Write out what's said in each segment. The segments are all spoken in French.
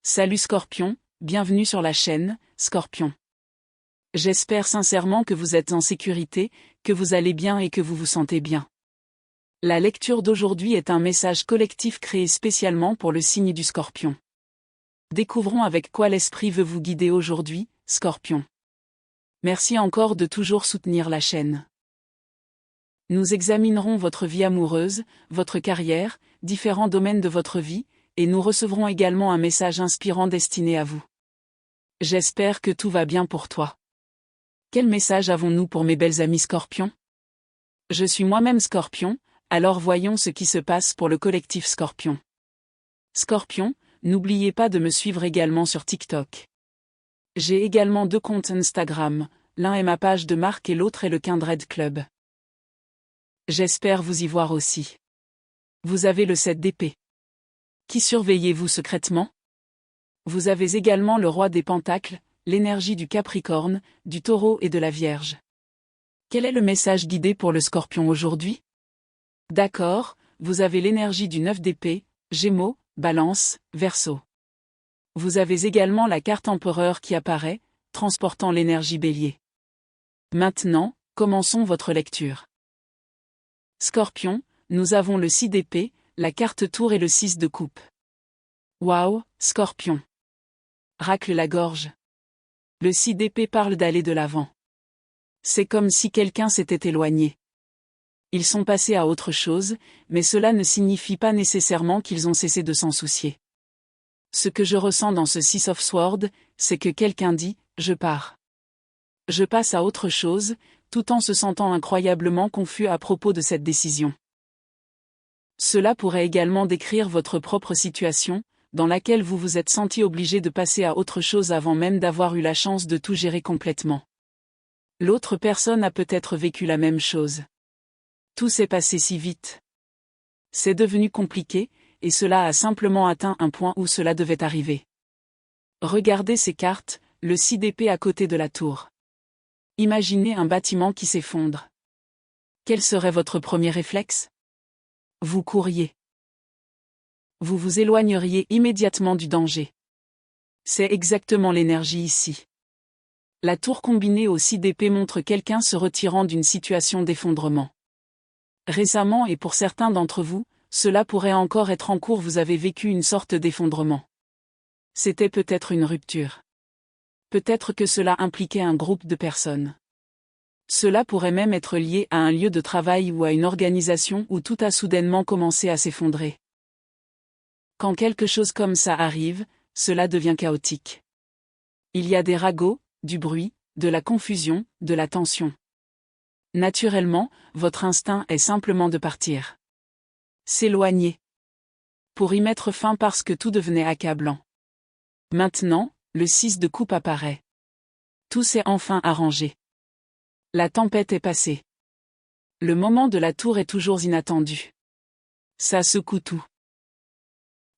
Salut Scorpion, bienvenue sur la chaîne, Scorpion. J'espère sincèrement que vous êtes en sécurité, que vous allez bien et que vous vous sentez bien. La lecture d'aujourd'hui est un message collectif créé spécialement pour le signe du Scorpion. Découvrons avec quoi l'esprit veut vous guider aujourd'hui, Scorpion. Merci encore de toujours soutenir la chaîne. Nous examinerons votre vie amoureuse, votre carrière, différents domaines de votre vie, et nous recevrons également un message inspirant destiné à vous. J'espère que tout va bien pour toi. Quel message avons-nous pour mes belles amies Scorpions? Je suis moi-même Scorpion, alors voyons ce qui se passe pour le collectif Scorpion. Scorpion, n'oubliez pas de me suivre également sur TikTok. J'ai également 2 comptes Instagram, l'un est ma page de marque et l'autre est le Kindred Club. J'espère vous y voir aussi. Vous avez le 7 d'épée. Qui surveillez-vous secrètement? Vous avez également le roi des pentacles, l'énergie du Capricorne, du Taureau et de la Vierge. Quel est le message guidé pour le Scorpion aujourd'hui? D'accord, vous avez l'énergie du 9 d'épée, Gémeaux, Balance, Verseau. Vous avez également la carte Empereur qui apparaît, transportant l'énergie Bélier. Maintenant, commençons votre lecture. Scorpion, nous avons le 6 d'épée, la carte Tour et le 6 de coupe. Waouh, Scorpion. Racle la gorge. Le 6 d'épée parle d'aller de l'avant. C'est comme si quelqu'un s'était éloigné. Ils sont passés à autre chose, mais cela ne signifie pas nécessairement qu'ils ont cessé de s'en soucier. Ce que je ressens dans ce 6 of Swords, c'est que quelqu'un dit « je pars ». Je passe à autre chose, tout en se sentant incroyablement confus à propos de cette décision. Cela pourrait également décrire votre propre situation, dans laquelle vous vous êtes senti obligé de passer à autre chose avant même d'avoir eu la chance de tout gérer complètement. L'autre personne a peut-être vécu la même chose. Tout s'est passé si vite. C'est devenu compliqué, et cela a simplement atteint un point où cela devait arriver. Regardez ces cartes, le 6 d'épée à côté de la tour. Imaginez un bâtiment qui s'effondre. Quel serait votre premier réflexe? Vous courriez. Vous vous éloigneriez immédiatement du danger. C'est exactement l'énergie ici. La tour combinée au 6 d'épée montre quelqu'un se retirant d'une situation d'effondrement. Récemment et pour certains d'entre vous, cela pourrait encore être en cours, vous avez vécu une sorte d'effondrement. C'était peut-être une rupture. Peut-être que cela impliquait un groupe de personnes. Cela pourrait même être lié à un lieu de travail ou à une organisation où tout a soudainement commencé à s'effondrer. Quand quelque chose comme ça arrive, cela devient chaotique. Il y a des ragots, du bruit, de la confusion, de la tension. Naturellement, votre instinct est simplement de partir. S'éloigner. Pour y mettre fin parce que tout devenait accablant. Maintenant, le 6 de coupe apparaît. Tout s'est enfin arrangé. La tempête est passée. Le moment de la tour est toujours inattendu. Ça secoue tout.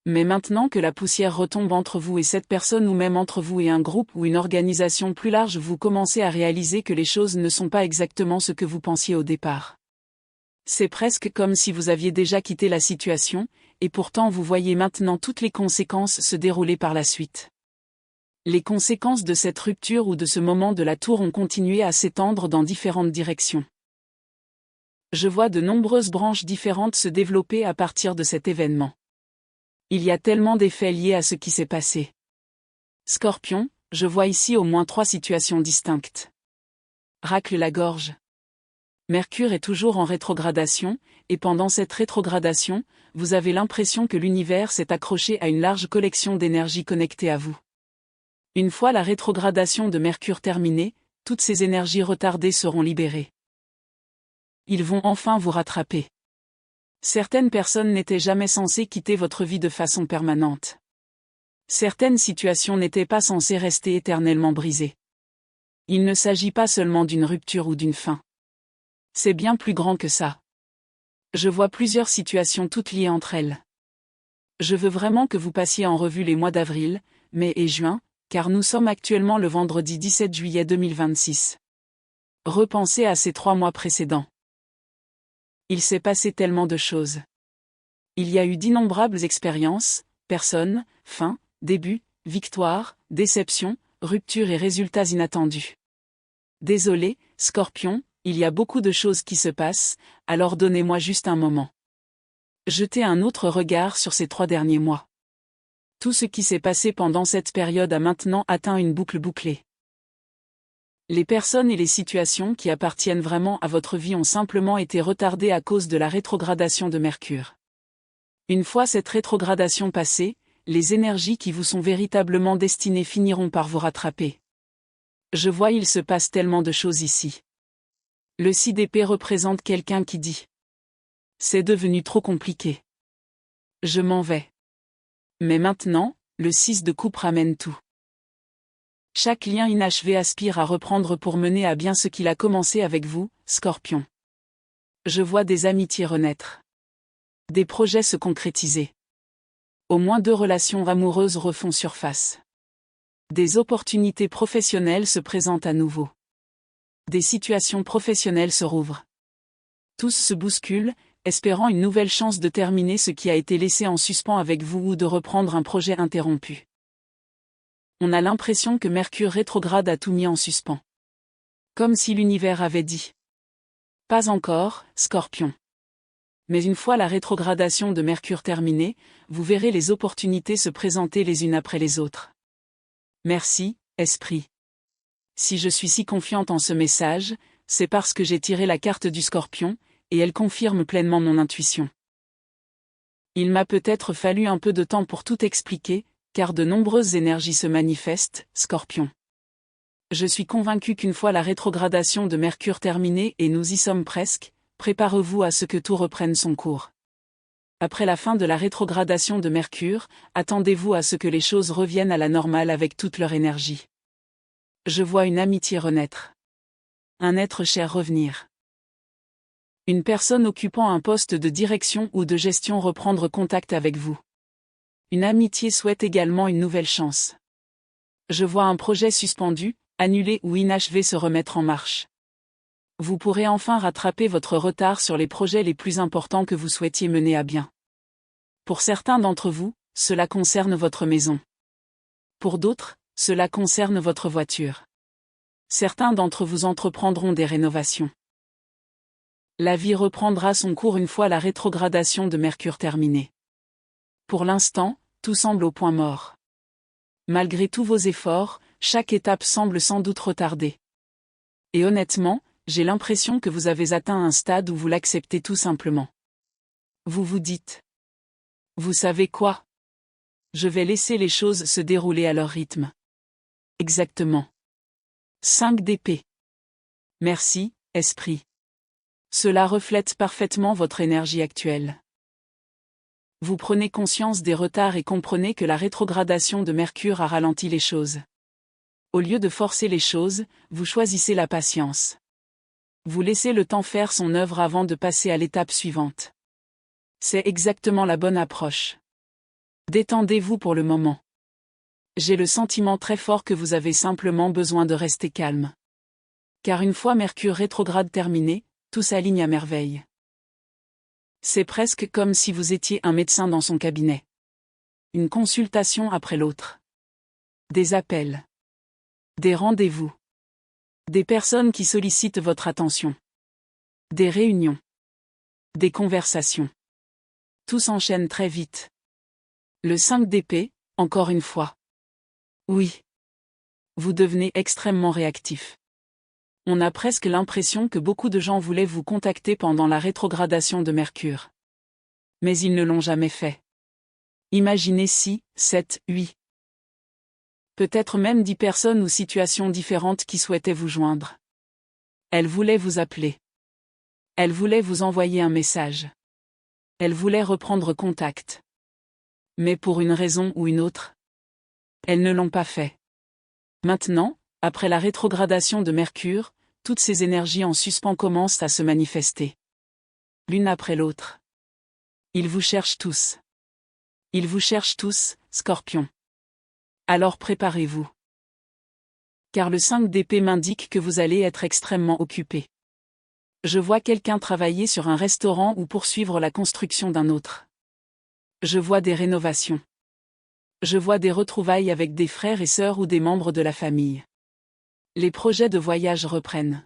Mais maintenant que la poussière retombe entre vous et cette personne ou même entre vous et un groupe ou une organisation plus large, vous commencez à réaliser que les choses ne sont pas exactement ce que vous pensiez au départ. C'est presque comme si vous aviez déjà quitté la situation, et pourtant vous voyez maintenant toutes les conséquences se dérouler par la suite. Les conséquences de cette rupture ou de ce moment de la tour ont continué à s'étendre dans différentes directions. Je vois de nombreuses branches différentes se développer à partir de cet événement. Il y a tellement d'effets liés à ce qui s'est passé. Scorpion, je vois ici au moins 3 situations distinctes. Racle la gorge. Mercure est toujours en rétrogradation, et pendant cette rétrogradation, vous avez l'impression que l'univers s'est accroché à une large collection d'énergie connectée à vous. Une fois la rétrogradation de Mercure terminée, toutes ces énergies retardées seront libérées. Ils vont enfin vous rattraper. Certaines personnes n'étaient jamais censées quitter votre vie de façon permanente. Certaines situations n'étaient pas censées rester éternellement brisées. Il ne s'agit pas seulement d'une rupture ou d'une fin. C'est bien plus grand que ça. Je vois plusieurs situations toutes liées entre elles. Je veux vraiment que vous passiez en revue les mois d'avril, mai et juin, car nous sommes actuellement le vendredi 17 juillet 2026. Repensez à ces 3 mois précédents. Il s'est passé tellement de choses. Il y a eu d'innombrables expériences, personnes, fins, débuts, victoire, déception, rupture et résultats inattendus. Désolé, Scorpion, il y a beaucoup de choses qui se passent, alors donnez-moi juste un moment. Jetez un autre regard sur ces 3 derniers mois. Tout ce qui s'est passé pendant cette période a maintenant atteint une boucle bouclée. Les personnes et les situations qui appartiennent vraiment à votre vie ont simplement été retardées à cause de la rétrogradation de Mercure. Une fois cette rétrogradation passée, les énergies qui vous sont véritablement destinées finiront par vous rattraper. Je vois, il se passe tellement de choses ici. Le 6 d'épée représente quelqu'un qui dit « C'est devenu trop compliqué. Je m'en vais. » Mais maintenant, le 6 de coupe ramène tout. Chaque lien inachevé aspire à reprendre pour mener à bien ce qu'il a commencé avec vous, Scorpion. Je vois des amitiés renaître. Des projets se concrétiser. Au moins 2 relations amoureuses refont surface. Des opportunités professionnelles se présentent à nouveau. Des situations professionnelles se rouvrent. Tous se bousculent, espérant une nouvelle chance de terminer ce qui a été laissé en suspens avec vous ou de reprendre un projet interrompu. On a l'impression que Mercure rétrograde a tout mis en suspens. Comme si l'univers avait dit. Pas encore, Scorpion. Mais une fois la rétrogradation de Mercure terminée, vous verrez les opportunités se présenter les unes après les autres. Merci, Esprit. Si je suis si confiante en ce message, c'est parce que j'ai tiré la carte du Scorpion, et elle confirme pleinement mon intuition. Il m'a peut-être fallu un peu de temps pour tout expliquer, car de nombreuses énergies se manifestent, Scorpion. Je suis convaincu qu'une fois la rétrogradation de Mercure terminée et nous y sommes presque, préparez-vous à ce que tout reprenne son cours. Après la fin de la rétrogradation de Mercure, attendez-vous à ce que les choses reviennent à la normale avec toute leur énergie. Je vois une amitié renaître. Un être cher revenir. Une personne occupant un poste de direction ou de gestion reprendre contact avec vous. Une amitié souhaite également une nouvelle chance. Je vois un projet suspendu, annulé ou inachevé se remettre en marche. Vous pourrez enfin rattraper votre retard sur les projets les plus importants que vous souhaitiez mener à bien. Pour certains d'entre vous, cela concerne votre maison. Pour d'autres, cela concerne votre voiture. Certains d'entre vous entreprendront des rénovations. La vie reprendra son cours une fois la rétrogradation de Mercure terminée. Pour l'instant, tout semble au point mort. Malgré tous vos efforts, chaque étape semble sans doute retardée. Et honnêtement, j'ai l'impression que vous avez atteint un stade où vous l'acceptez tout simplement. Vous vous dites. Vous savez quoi? Je vais laisser les choses se dérouler à leur rythme. Exactement. 5 d'épée. Merci, Esprit. Cela reflète parfaitement votre énergie actuelle. Vous prenez conscience des retards et comprenez que la rétrogradation de Mercure a ralenti les choses. Au lieu de forcer les choses, vous choisissez la patience. Vous laissez le temps faire son œuvre avant de passer à l'étape suivante. C'est exactement la bonne approche. Détendez-vous pour le moment. J'ai le sentiment très fort que vous avez simplement besoin de rester calme. Car une fois Mercure rétrograde terminé, tout s'aligne à merveille. C'est presque comme si vous étiez un médecin dans son cabinet. Une consultation après l'autre. Des appels. Des rendez-vous. Des personnes qui sollicitent votre attention. Des réunions. Des conversations. Tout s'enchaîne très vite. Le 5 d'épée, encore une fois. Oui. Vous devenez extrêmement réactif. On a presque l'impression que beaucoup de gens voulaient vous contacter pendant la rétrogradation de Mercure. Mais ils ne l'ont jamais fait. Imaginez 6, 7, 8. Peut-être même 10 personnes ou situations différentes qui souhaitaient vous joindre. Elles voulaient vous appeler. Elles voulaient vous envoyer un message. Elles voulaient reprendre contact. Mais pour une raison ou une autre, elles ne l'ont pas fait. Maintenant, après la rétrogradation de Mercure, toutes ces énergies en suspens commencent à se manifester. L'une après l'autre. Ils vous cherchent tous. Ils vous cherchent tous, Scorpion. Alors préparez-vous. Car le 5 d'épée m'indique que vous allez être extrêmement occupé. Je vois quelqu'un travailler sur un restaurant ou poursuivre la construction d'un autre. Je vois des rénovations. Je vois des retrouvailles avec des frères et sœurs ou des membres de la famille. Les projets de voyage reprennent.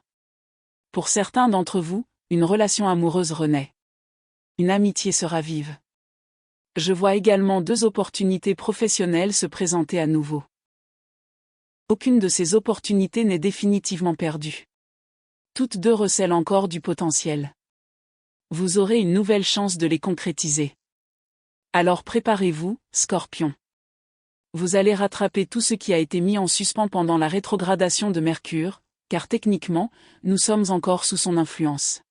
Pour certains d'entre vous, une relation amoureuse renaît. Une amitié se ravive. Je vois également 2 opportunités professionnelles se présenter à nouveau. Aucune de ces opportunités n'est définitivement perdue. Toutes 2 recèlent encore du potentiel. Vous aurez une nouvelle chance de les concrétiser. Alors préparez-vous, Scorpion. Vous allez rattraper tout ce qui a été mis en suspens pendant la rétrogradation de Mercure, car techniquement, nous sommes encore sous son influence.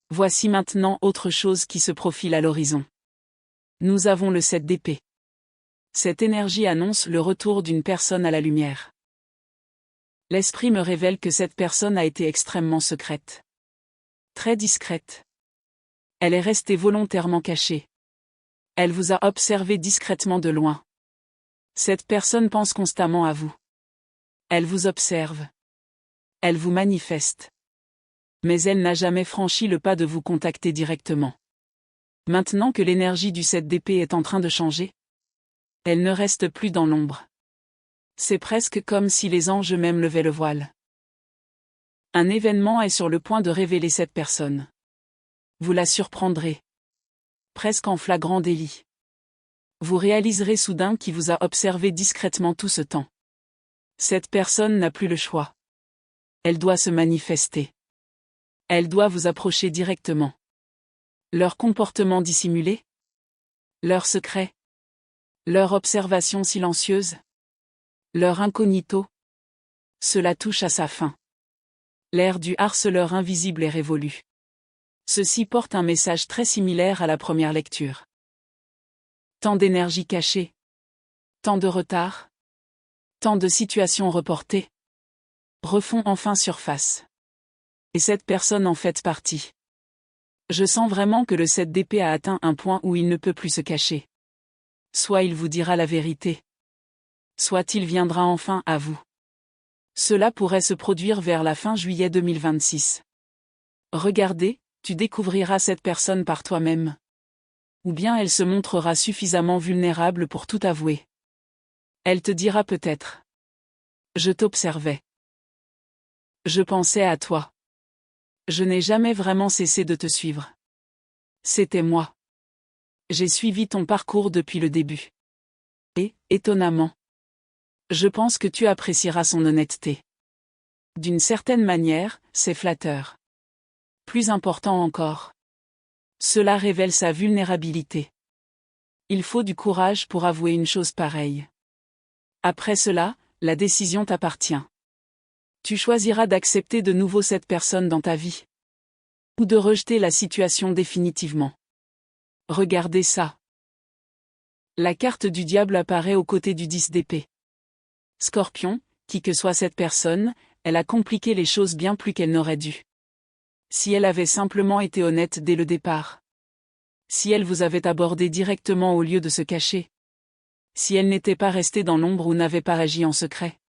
Voici maintenant autre chose qui se profile à l'horizon. Nous avons le 7 d'épée. Cette énergie annonce le retour d'une personne à la lumière. L'esprit me révèle que cette personne a été extrêmement secrète. Très discrète. Elle est restée volontairement cachée. Elle vous a observé discrètement de loin. Cette personne pense constamment à vous. Elle vous observe. Elle vous manifeste. Mais elle n'a jamais franchi le pas de vous contacter directement. Maintenant que l'énergie du 7 d'épée est en train de changer, elle ne reste plus dans l'ombre. C'est presque comme si les anges eux-mêmes levaient le voile. Un événement est sur le point de révéler cette personne. Vous la surprendrez. Presque en flagrant délit. Vous réaliserez soudain qui vous a observé discrètement tout ce temps. Cette personne n'a plus le choix. Elle doit se manifester. Elle doit vous approcher directement. Leur comportement dissimulé? Leur secret? Leur observation silencieuse? Leur incognito? Cela touche à sa fin. L'ère du harceleur invisible est révolue. Ceci porte un message très similaire à la première lecture. Tant d'énergie cachée. Tant de retard. Tant de situations reportées. Refont enfin surface. Et cette personne en fait partie. Je sens vraiment que le 7 d'épée a atteint un point où il ne peut plus se cacher. Soit il vous dira la vérité. Soit il viendra enfin à vous. Cela pourrait se produire vers la fin juillet 2026. Regardez, tu découvriras cette personne par toi-même. Ou bien elle se montrera suffisamment vulnérable pour tout avouer. Elle te dira peut-être. Je t'observais. Je pensais à toi. Je n'ai jamais vraiment cessé de te suivre. C'était moi. J'ai suivi ton parcours depuis le début. Et, étonnamment, je pense que tu apprécieras son honnêteté. D'une certaine manière, c'est flatteur. Plus important encore. Cela révèle sa vulnérabilité. Il faut du courage pour avouer une chose pareille. Après cela, la décision t'appartient. Tu choisiras d'accepter de nouveau cette personne dans ta vie. Ou de rejeter la situation définitivement. Regardez ça. La carte du diable apparaît aux côtés du 10 d'épée. Scorpion, qui que soit cette personne, elle a compliqué les choses bien plus qu'elle n'aurait dû. Si elle avait simplement été honnête dès le départ. Si elle vous avait abordé directement au lieu de se cacher. Si elle n'était pas restée dans l'ombre ou n'avait pas agi en secret.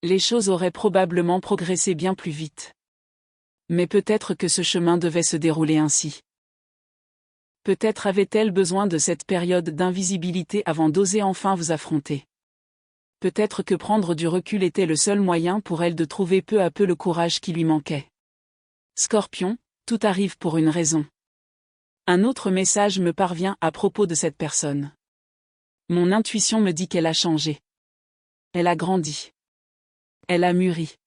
Les choses auraient probablement progressé bien plus vite. Mais peut-être que ce chemin devait se dérouler ainsi. Peut-être avait-elle besoin de cette période d'invisibilité avant d'oser enfin vous affronter. Peut-être que prendre du recul était le seul moyen pour elle de trouver peu à peu le courage qui lui manquait. Scorpion, tout arrive pour une raison. Un autre message me parvient à propos de cette personne. Mon intuition me dit qu'elle a changé. Elle a grandi. Elle a mûri.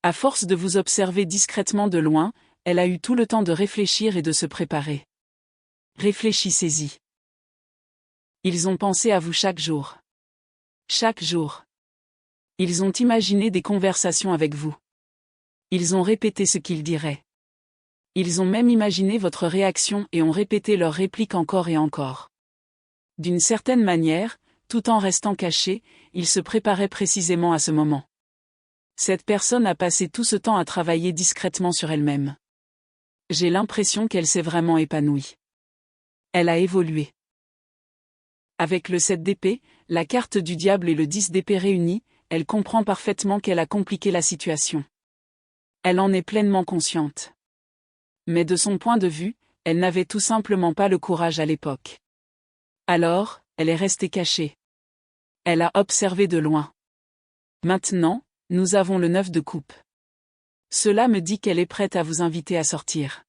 À force de vous observer discrètement de loin, elle a eu tout le temps de réfléchir et de se préparer. Réfléchissez-y. Ils ont pensé à vous chaque jour. Chaque jour. Ils ont imaginé des conversations avec vous. Ils ont répété ce qu'ils diraient. Ils ont même imaginé votre réaction et ont répété leur réplique encore et encore. D'une certaine manière, tout en restant cachés, ils se préparaient précisément à ce moment. Cette personne a passé tout ce temps à travailler discrètement sur elle-même. J'ai l'impression qu'elle s'est vraiment épanouie. Elle a évolué. Avec le 7 d'épée, la carte du diable et le 10 d'épée réunis, elle comprend parfaitement qu'elle a compliqué la situation. Elle en est pleinement consciente. Mais de son point de vue, elle n'avait tout simplement pas le courage à l'époque. Alors, elle est restée cachée. Elle a observé de loin. Maintenant, nous avons le 9 de coupe. Cela me dit qu'elle est prête à vous inviter à sortir.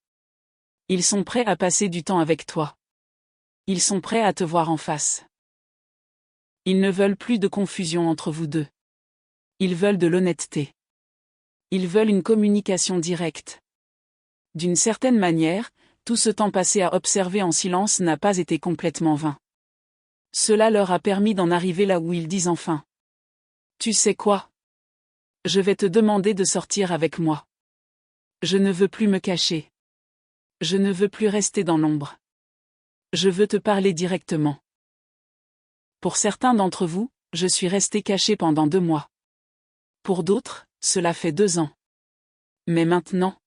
Ils sont prêts à passer du temps avec toi. Ils sont prêts à te voir en face. Ils ne veulent plus de confusion entre vous deux. Ils veulent de l'honnêteté. Ils veulent une communication directe. D'une certaine manière, tout ce temps passé à observer en silence n'a pas été complètement vain. Cela leur a permis d'en arriver là où ils disent enfin. Tu sais quoi? Je vais te demander de sortir avec moi. Je ne veux plus me cacher. Je ne veux plus rester dans l'ombre. Je veux te parler directement. Pour certains d'entre vous, je suis resté caché pendant 2 mois. Pour d'autres, cela fait 2 ans. Mais maintenant,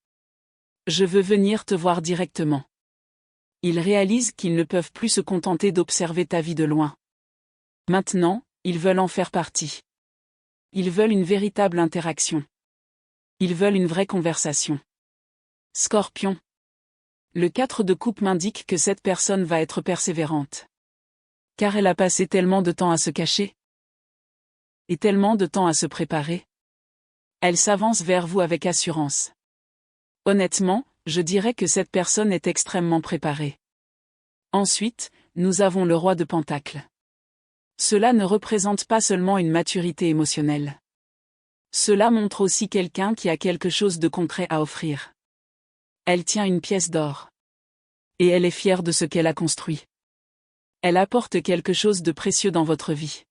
je veux venir te voir directement. Ils réalisent qu'ils ne peuvent plus se contenter d'observer ta vie de loin. Maintenant, ils veulent en faire partie. Ils veulent une véritable interaction. Ils veulent une vraie conversation. Scorpion. Le 4 de coupe m'indique que cette personne va être persévérante. Car elle a passé tellement de temps à se cacher. Et tellement de temps à se préparer. Elle s'avance vers vous avec assurance. Honnêtement, je dirais que cette personne est extrêmement préparée. Ensuite, nous avons le roi de Pentacles. Cela ne représente pas seulement une maturité émotionnelle. Cela montre aussi quelqu'un qui a quelque chose de concret à offrir. Elle tient une pièce d'or. Et elle est fière de ce qu'elle a construit. Elle apporte quelque chose de précieux dans votre vie.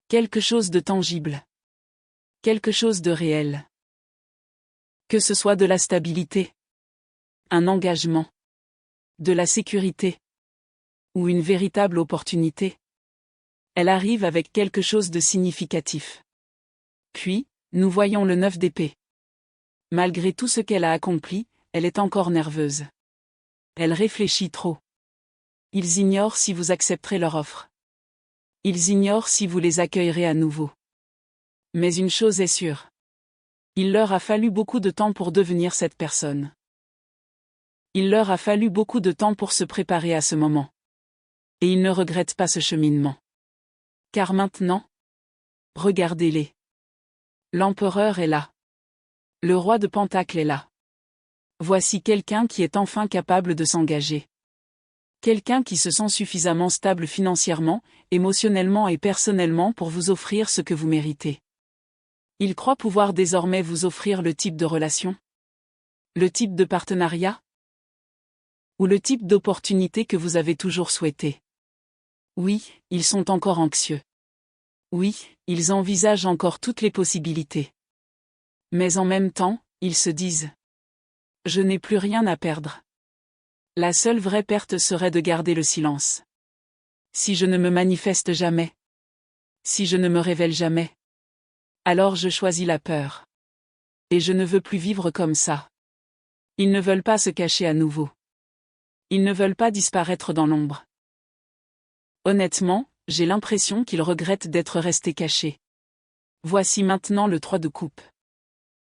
Quelque chose de tangible. Quelque chose de réel. Que ce soit de la stabilité, un engagement, de la sécurité, ou une véritable opportunité. Elle arrive avec quelque chose de significatif. Puis, nous voyons le 9 d'épée. Malgré tout ce qu'elle a accompli, elle est encore nerveuse. Elle réfléchit trop. Ils ignorent si vous accepterez leur offre. Ils ignorent si vous les accueillerez à nouveau. Mais une chose est sûre. Il leur a fallu beaucoup de temps pour devenir cette personne. Il leur a fallu beaucoup de temps pour se préparer à ce moment. Et ils ne regrettent pas ce cheminement. Car maintenant, regardez-les. L'empereur est là. Le roi de Pentacles est là. Voici quelqu'un qui est enfin capable de s'engager. Quelqu'un qui se sent suffisamment stable financièrement, émotionnellement et personnellement pour vous offrir ce que vous méritez. Il croit pouvoir désormais vous offrir le type de relation, le type de partenariat, ou le type d'opportunité que vous avez toujours souhaité. Oui, ils sont encore anxieux. Oui, ils envisagent encore toutes les possibilités. Mais en même temps, ils se disent « Je n'ai plus rien à perdre. La seule vraie perte serait de garder le silence. Si je ne me manifeste jamais, si je ne me révèle jamais, alors je choisis la peur. Et je ne veux plus vivre comme ça. » Ils ne veulent pas se cacher à nouveau. Ils ne veulent pas disparaître dans l'ombre. Honnêtement, j'ai l'impression qu'ils regrettent d'être restés cachés. Voici maintenant le 3 de coupe.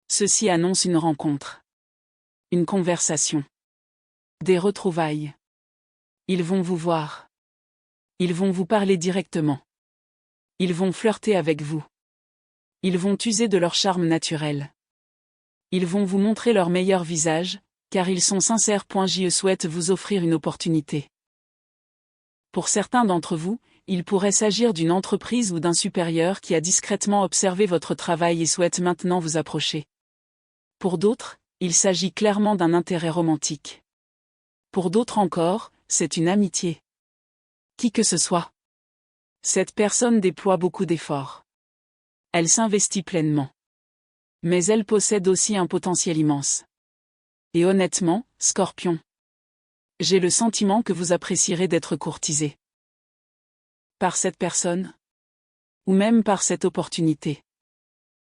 Ceci annonce une rencontre. Une conversation. Des retrouvailles. Ils vont vous voir. Ils vont vous parler directement. Ils vont flirter avec vous. Ils vont user de leur charme naturel. Ils vont vous montrer leur meilleur visage, car ils sont sincères. Je souhaite vous offrir une opportunité. Pour certains d'entre vous, il pourrait s'agir d'une entreprise ou d'un supérieur qui a discrètement observé votre travail et souhaite maintenant vous approcher. Pour d'autres, il s'agit clairement d'un intérêt romantique. Pour d'autres encore, c'est une amitié. Qui que ce soit. Cette personne déploie beaucoup d'efforts. Elle s'investit pleinement. Mais elle possède aussi un potentiel immense. Et honnêtement, Scorpion, j'ai le sentiment que vous apprécierez d'être courtisé. Par cette personne. Ou même par cette opportunité.